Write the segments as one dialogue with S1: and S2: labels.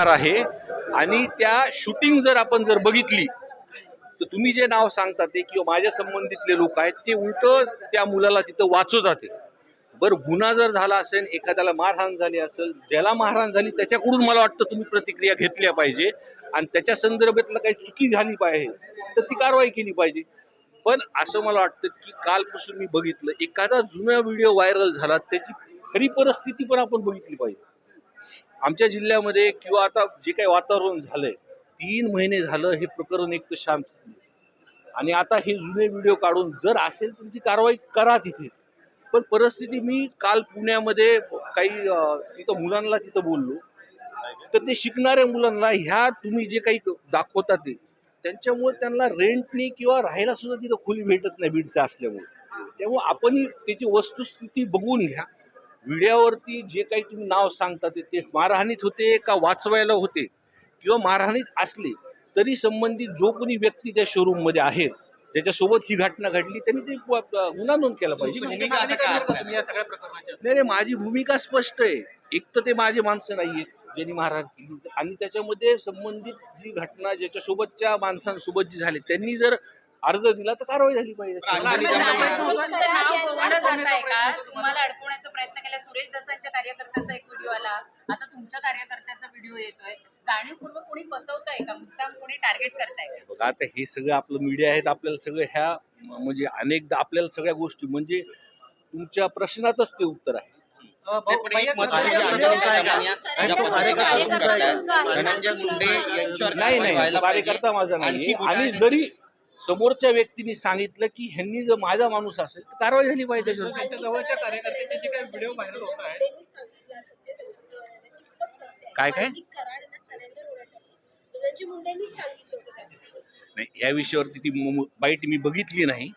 S1: आहे आणि त्या शूटिंग जर आपण बघितली तर तुम्ही जे नाव सांगता ते किंवा माझ्या संबंधितले लोक आहेत ते उलट त्या मुलाला तिथं वाचवतात. बरं, गुन्हा जर झाला असेल, एखाद्याला मारहाण झाली असेल, ज्याला मारहाण झाली त्याच्याकडून मला वाटतं तुम्ही प्रतिक्रिया घेतल्या पाहिजे आणि त्याच्या संदर्भातलं काही चुकी झाली पाहिजे तर ती कारवाई केली पाहिजे. पण असं मला वाटतं की कालपासून मी बघितलं एखादा जुना व्हिडिओ व्हायरल झाला त्याची खरी परिस्थिती पण आपण बघितली पाहिजे. आमच्या जिल्ह्यामध्ये किंवा आता जे काही वातावरण झालंय 3 महिने झालं हे प्रकरण एक तर शांत आणि आता हे जुने व्हिडिओ काढून जर असेल तुमची कारवाई करा तिथे. पण परिस्थिती मी काल पुण्यामध्ये काही तिथं मुलांना तिथं बोललो तर ते शिकणाऱ्या मुलांना ह्या तुम्ही जे काही दाखवता ते त्यांच्यामुळे त्यांना रेंटनी किंवा राहायला सुद्धा तिथं खोली भेटत नाही बीडचं असल्यामुळे. त्यामुळे आपण त्याची वस्तुस्थिती बघून घ्या. व्हिडिओवरती जे काही तुम्ही नाव सांगता ते मारहाणीत होते का वाचवायला होते किंवा मारहाणीत असले तरी संबंधित जो कोणी व्यक्ती त्या शोरूम मध्ये आहे ज्याच्यासोबत ही घटना घडली त्यांनी ते गुन्हा नोंद केला पाहिजे. नाही, माझी भूमिका स्पष्ट आहे. एक तर ते माझे माणसं नाहीये ज्यांनी मारहाण केली आणि त्याच्यामध्ये संबंधित जी घटना ज्याच्यासोबतच्या माणसांसोबत जी झाली त्यांनी जर अर्ज दिला तर कारवाई झाली पाहिजे.
S2: तुम्हाला अडकवण्याचा प्रयत्न केला. सुरेश दसांच्या कार्यकर्त्याचा एक व्हिडिओ आला, आता तुमच्या कार्यकर्त्याचा व्हिडिओ येतोय. जाणीवपूर्वक कोणी फसवताय का, मुद्दाम कोणी टार्गेट करताय का?
S1: बघा, आता हे सगळं आपलं मीडिया आहेत, आपल्याला सगळं ह्या म्हणजे अनेकदा आपल्याला सगळ्या गोष्टी म्हणजे तुमच्या प्रश्नातच ते उत्तर आहे. नाही, कार्यकर्ता माझा नाही. आणि जरी समोरच्या व्यक्तीने सांगितलं की ह्यांनी जर माझा माणूस असेल तर कारवाई झाली पाहिजे.
S3: जवळच्या कार्यकर्त्याचे जे काही व्हिडिओ व्हायरल होत आहेत
S1: काय नाही, या विषयावरती ती बाईट मी बघितली नाही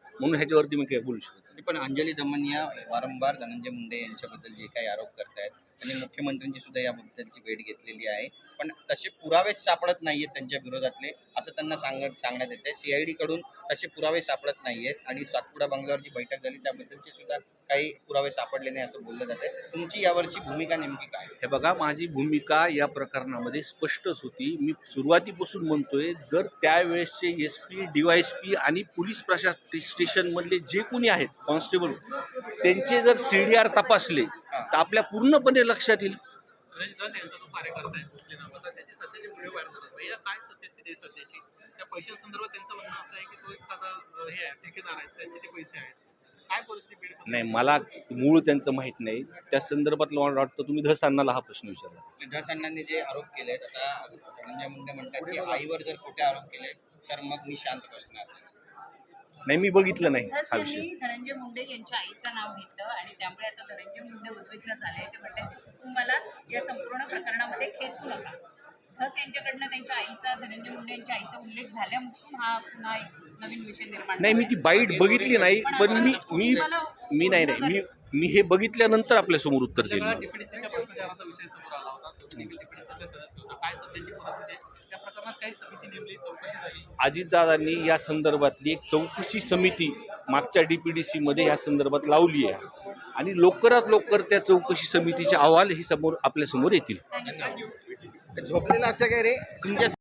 S1: म्हणून ह्याच्यावरती मी काय बोलू शकतो.
S4: पण अंजली दमनिया वारंवार धनंजय मुंडे यांच्याबद्दल जे काही आरोप करतायत आणि मुख्यमंत्र्यांची सुद्धा याबद्दलची भेट घेतलेली आहे, पण तसे पुरावे सापडत नाहीयेत त्यांच्या विरोधातले असं त्यांना सांगण्यात येते. CID कडून तसे पुरावे सापडत नाहीयेत आणि सातपुडा बंगल्यावर जी बैठक झाली त्याबद्दलचे सुद्धा काही पुरावे सापडले नाही असं बोललं जाते. तुमची यावरची भूमिका नेमकी काय?
S1: हे बघा, माझी भूमिका या प्रकरणामध्ये स्पष्टच होती. मी सुरुवातीपासून म्हणतोय जर त्यावेळेसचे SP, DYSP आणि पोलीस प्रशासन स्टेशनमधले जे कोणी आहेत कॉन्स्टेबल त्यांचे जर CDR तपासले तर आपल्या पूर्णपणे लक्षात येईल.
S3: सुरेश दस यांचा जो कार्यकर्ता आहे भोसले नावाचा, त्याचे सध्याचे व्हिडिओ व्हायरल होतात. भैया, काय सत्यस्थिती आहे सध्याची? त्या पैशांसंदर्भात त्यांचं म्हणणं असं आहे की तो एक साधा हे आहे, ठेकेदार आहे, त्यांचे ते पैसे आहेत. काय परिस्थिती?
S1: नाही, मला मूळ त्यांचं माहीत नाही. त्या संदर्भात मला वाटतं तुम्ही धस अण्णाला हा प्रश्न विचारला.
S4: धस अण्णांनी जे आरोप केलेत, आता धनंजय मुंडे म्हणतात की आईवर जर खोटे आरोप केले तर मग मी शांत बसणार
S1: नाही. मी बघितलं नाही हा
S2: धस
S1: विषय.
S2: यांनी धनंजय मुंडे यांच्या आईचं नाव घेतलं आणि त्यामुळे आता धनंजय मुंडे उद्विग्न झाले. ते म्हणतात कुटुंबाला या संपूर्ण प्रकरणामध्ये खेचू नका. धस यांच्याकडनं त्यांच्या आईचा, धनंजय मुंडे यांच्या आईचा उल्लेख झाल्यामुळे हा पुन्हा एक नवीन विषय निर्माण.
S1: नाही, मी ती बाईट बघितली नाही, पण मी नाही मी हे बघितल्यानंतर आपल्या समोर उत्तर देईल.
S3: TPDCच्या भ्रष्टाचाराचा विषय समोर आला होता. तुम्ही देखील TPDCचे सदस्य होता. काय सध्याची परिस्थिती आहे? त्या प्रकरणात काही समिती नेमली, चौकशी झाली?
S1: अजितदादांनी या संदर्भातली एक चौकशी समिती मागच्या DPDC मध्ये या संदर्भात लावली आहे आणि लवकरात लवकर त्या चौकशी समितीचे अहवाल हे आपल्या समोर येतील.
S4: झोपलेला असं काय रे तुमच्या